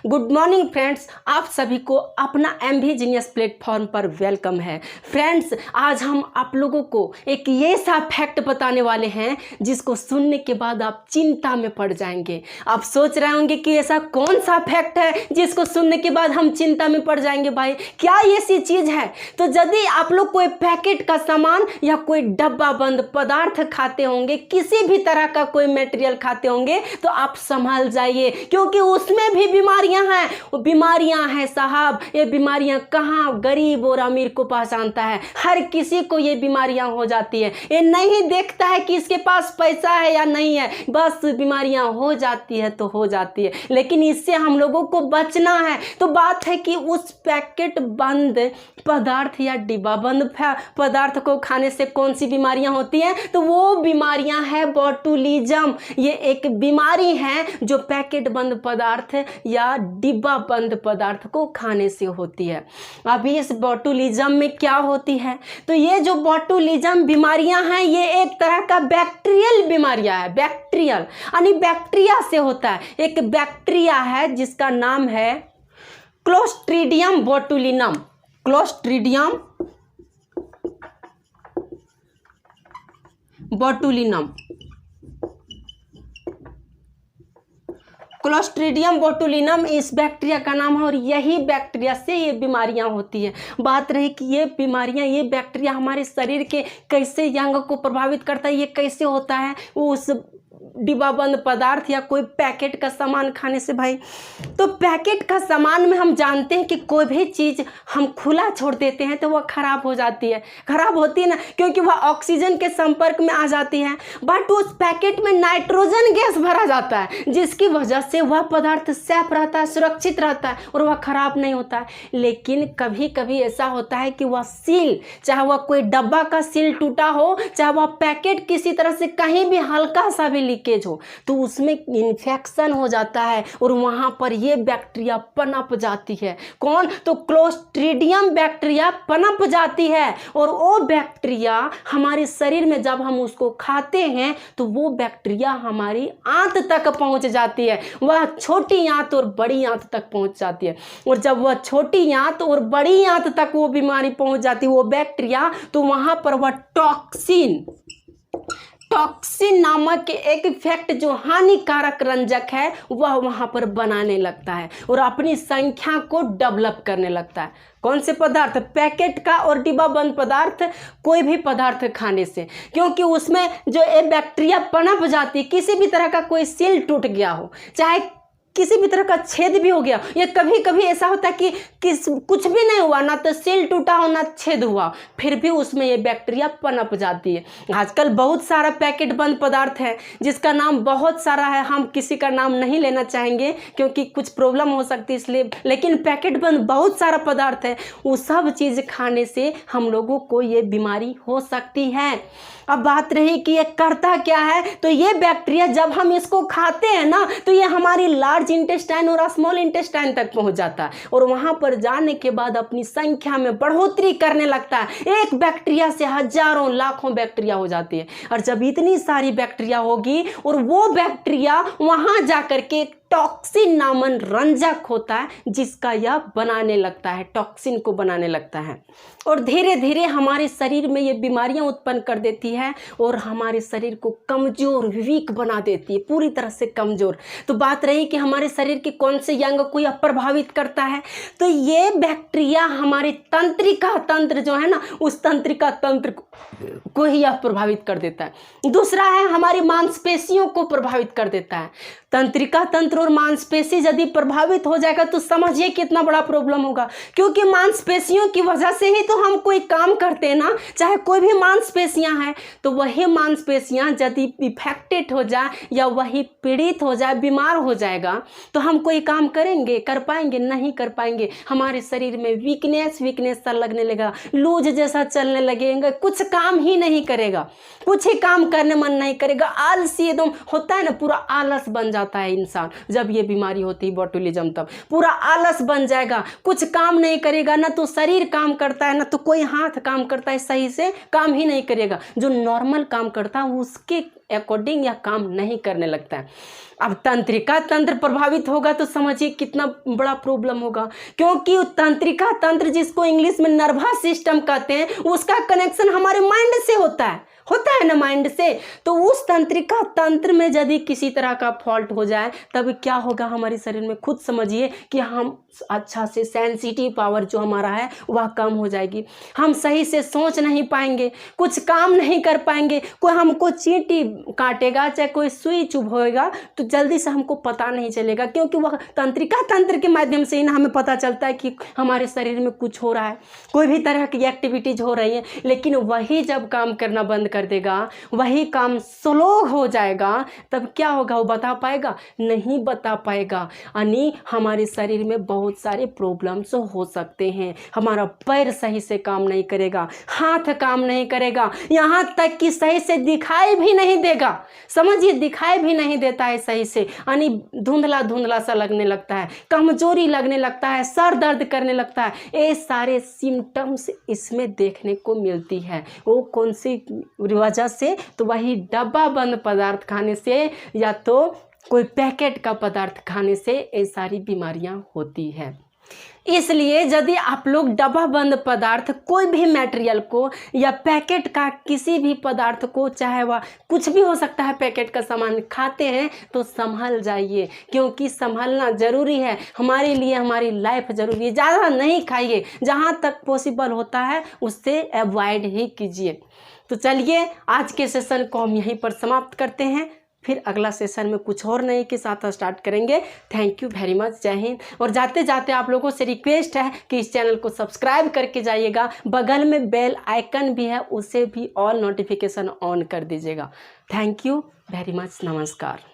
Good morning friends, आप सभी को अपना MV जीनियस प्लेटफॉर्म पर वेलकम है। फ्रेंड्स, आज हम आप लोगों को एक ये सा फैक्ट बताने वाले हैं जिसको सुनने के बाद आप चिंता में पड़ जाएंगे। आप सोच रहे होंगे कि ऐसा कौन सा फैक्ट है जिसको सुनने के बाद हम चिंता में पड़ जाएंगे। भाई, क्या ऐसी चीज़ है? तो यदि आप लोग कोई पैकेट का सामान या कोई डब्बा बंद पदार्थ खाते होंगे, किसी भी तरह का कोई मटेरियल खाते होंगे, तो आप संभल जाइए, क्योंकि उसमें भी बीमारियां हैं। वो बीमारियां हैं साहब। ये बीमारियां कहाँ गरीब और अमीर को पहचानता है? हर किसी को ये बीमारियां हो जाती है। ये नहीं देखता है कि इसके पास पैसा है या नहीं है, बस बीमारियां हो जाती है तो हो जाती है। लेकिन इससे हम लोगों को बचना है। तो बात है कि उस पैकेट बंद पदार्थ या डिब्बा बंद पदार्थ को खाने से कौन सी बीमारियां होती हैं? तो वो बीमारियां हैं बॉटुलिज्म। ये एक बीमारी है जो पैकेट बंद पदार्थ या डिब्बा बंद पदार्थ को खाने से होती है। अभी इस बॉटुलिज्म में क्या होती है? तो ये जो बॉटुलिज्म बीमारियां हैं, ये एक तरह का बैक्टीरियल बीमारियां है। बैक्टीरियल यानी बैक्टीरिया से होता है। एक बैक्टीरिया है जिसका नाम है clostridium botulinum. Clostridium botulinum. Clostridium botulinum इस बैक्टीरिया का नाम है और यही बैक्टीरिया से ये बीमारियां होती है। बात रही कि ये बीमारियां, ये बैक्टीरिया हमारे शरीर के कैसे अंग को प्रभावित करता है, ये कैसे होता है? वो उस डिब्बा बंद पदार्थ या कोई पैकेट का सामान खाने से। भाई, तो पैकेट का सामान में हम जानते हैं कि कोई भी चीज़ हम खुला छोड़ देते हैं तो वह खराब हो जाती है। खराब होती है ना, क्योंकि वह ऑक्सीजन के संपर्क में आ जाती है। बट उस पैकेट में नाइट्रोजन गैस भरा जाता है, जिसकी वजह से वह पदार्थ सेफ रहता है, सुरक्षित रहता है और वह खराब नहीं होता है। लेकिन कभी कभी ऐसा होता है कि वह सील, चाहे वह कोई डब्बा का सील टूटा हो, चाहे वह पैकेट किसी तरह से कहीं भी हल्का सा भी लीकेज हो, तो उसमें इन्फेक्शन हो जाता है और वहां पर ये बैक्टीरिया पनप जाती है। कौन? तो क्लोस्ट्रीडियम बैक्टीरिया पनप जाती है और वो बैक्टीरिया हमारे शरीर में जब हम उसको खाते हैं तो वो बैक्टीरिया हमारी आंत तक पहुंच जाती है। वह छोटी आंत और बड़ी आंत तक पहुंच जाती है और जब वह छोटी आंत और बड़ी आंत तक वो बीमारी पहुंच जाती है, वो बैक्टीरिया, तो वहां पर वह टॉक्सिन नामक एक इफेक्ट जो हानिकारक रंजक है वह वहां पर बनाने लगता है और अपनी संख्या को डेवलप करने लगता है। कौन से पदार्थ? पैकेट का और डिब्बा बंद पदार्थ, कोई भी पदार्थ खाने से, क्योंकि उसमें जो ये बैक्टीरिया पनप जाती है। किसी भी तरह का कोई सील टूट गया हो, चाहे किसी भी तरह का छेद भी हो गया, या कभी कभी ऐसा होता है कि कुछ भी नहीं हुआ, ना तो सील टूटा हो ना छेद हुआ, फिर भी उसमें ये बैक्टीरिया पनप जाती है। आजकल बहुत सारा पैकेट बंद पदार्थ है जिसका नाम बहुत सारा है, हम किसी का नाम नहीं लेना चाहेंगे क्योंकि कुछ प्रॉब्लम हो सकती है इसलिए। लेकिन पैकेट बंद बहुत सारा पदार्थ है, वो सब चीज़ खाने से हम लोगों को ये बीमारी हो सकती है। अब बात रही कि ये करता क्या है? तो ये बैक्टीरिया जब हम इसको खाते हैं ना, तो ये हमारी लार्ज इंटेस्टाइन और स्मॉल इंटेस्टाइन तक पहुंच जाता है और वहां पर जाने के बाद अपनी संख्या में बढ़ोतरी करने लगता है। एक बैक्टीरिया से हजारों लाखों बैक्टीरिया हो जाती है और जब इतनी सारी बैक्टीरिया होगी और वो बैक्टीरिया वहां जाकर के टॉक्सिन नामन रंजक होता है जिसका यह बनाने लगता है, टॉक्सिन को बनाने लगता है और धीरे धीरे हमारे शरीर में ये बीमारियां उत्पन्न कर देती है और हमारे शरीर को कमजोर, वीक बना देती है, पूरी तरह से कमजोर। तो बात रही कि हमारे शरीर के कौन से अंग को यह प्रभावित करता है? तो ये बैक्टीरिया हमारे तंत्रिका तंत्र जो है ना, उस तंत्रिका तंत्र को ही यह प्रभावित कर देता है। दूसरा है हमारी मांसपेशियों को प्रभावित कर देता है। तंत्रिका तंत्र और मांसपेशी यदि प्रभावित हो जाएगा तो समझिए कितना बड़ा प्रॉब्लम होगा, क्योंकि मांसपेशियों की वजह से ही तो हम कोई काम करते हैं ना। चाहे कोई भी मांसपेशियां हैं, तो वही मांसपेशियां यदि इफेक्टेड हो जाए या वही पीड़ित हो जाए, बीमार हो जाएगा, तो हम कोई काम करेंगे, कर पाएंगे? नहीं कर पाएंगे। हमारे शरीर में वीकनेस सा लगने लगेगा, लूज जैसा चलने लगेगा, कुछ काम ही नहीं करेगा, कुछ ही काम करने मन नहीं करेगा, आलसी एकदम होता है ना, पूरा आलस बन जाता है इंसान। जब ये बीमारी होती है बॉटुलिज्म, तब पूरा आलस बन जाएगा, कुछ काम नहीं करेगा, ना तो शरीर काम करता है, ना तो कोई हाथ काम करता है, सही से काम ही नहीं करेगा। जो नॉर्मल काम करता है उसके अकॉर्डिंग या काम नहीं करने लगता है। अब तंत्रिका तंत्र प्रभावित होगा तो समझिए कितना बड़ा प्रॉब्लम होगा, क्योंकि तंत्रिका तंत्र जिसको इंग्लिश में नर्वस सिस्टम कहते हैं, उसका कनेक्शन हमारे माइंड से होता है ना, माइंड से। तो उस तंत्रिका तंत्र में यदि किसी तरह का फॉल्ट हो जाए तब क्या होगा हमारे शरीर में, खुद समझिए कि हम अच्छा से सेंसिटिव पावर जो हमारा है वह कम हो जाएगी, हम सही से सोच नहीं पाएंगे, कुछ काम नहीं कर पाएंगे, कोई हमको चींटी काटेगा चाहे कोई सुई चुभोएगा तो जल्दी से हमको पता नहीं चलेगा, क्योंकि वह तंत्रिका तंत्र के माध्यम से ही ना हमें पता चलता है कि हमारे शरीर में कुछ हो रहा है, कोई भी तरह की एक्टिविटीज हो रही है। लेकिन वही जब काम करना बंद कर देगा, वही काम स्लो हो जाएगा, तब क्या होगा, वो बता पाएगा? नहीं बता पाएगा। यानी हमारे शरीर में बहुत सारे प्रॉब्लम्स हो सकते हैं, हमारा पैर सही से काम नहीं करेगा, हाथ काम नहीं करेगा, यहाँ तक कि सही से दिखाई भी नहीं देगा। समझिए, दिखाई भी नहीं देता है सही से, यानी धुंधला धुंधला सा लगने लगता है, कमजोरी लगने लगता है, सर दर्द करने लगता है। ये सारे सिम्टम्स इसमें देखने को मिलती है। वो कौन सी वजह से? तो वही डब्बा बंद पदार्थ खाने से या तो कोई पैकेट का पदार्थ खाने से ये सारी बीमारियां होती है। इसलिए यदि आप लोग डब्बा बंद पदार्थ कोई भी मटेरियल को या पैकेट का किसी भी पदार्थ को, चाहे वह कुछ भी हो सकता है, पैकेट का सामान खाते हैं तो संभल जाइए, क्योंकि संभलना ज़रूरी है हमारे लिए, हमारी लाइफ ज़रूरी है। ज़्यादा नहीं खाइए, जहाँ तक पॉसिबल होता है उससे अवॉइड ही कीजिए। तो चलिए आज के सेशन को हम यहीं पर समाप्त करते हैं, फिर अगला सेशन में कुछ और नए के साथ स्टार्ट करेंगे। थैंक यू वेरी मच, जय हिंद। और जाते जाते आप लोगों से रिक्वेस्ट है कि इस चैनल को सब्सक्राइब करके जाइएगा, बगल में बेल आइकन भी है, उसे भी ऑल नोटिफिकेशन ऑन कर दीजिएगा। थैंक यू वेरी मच, नमस्कार।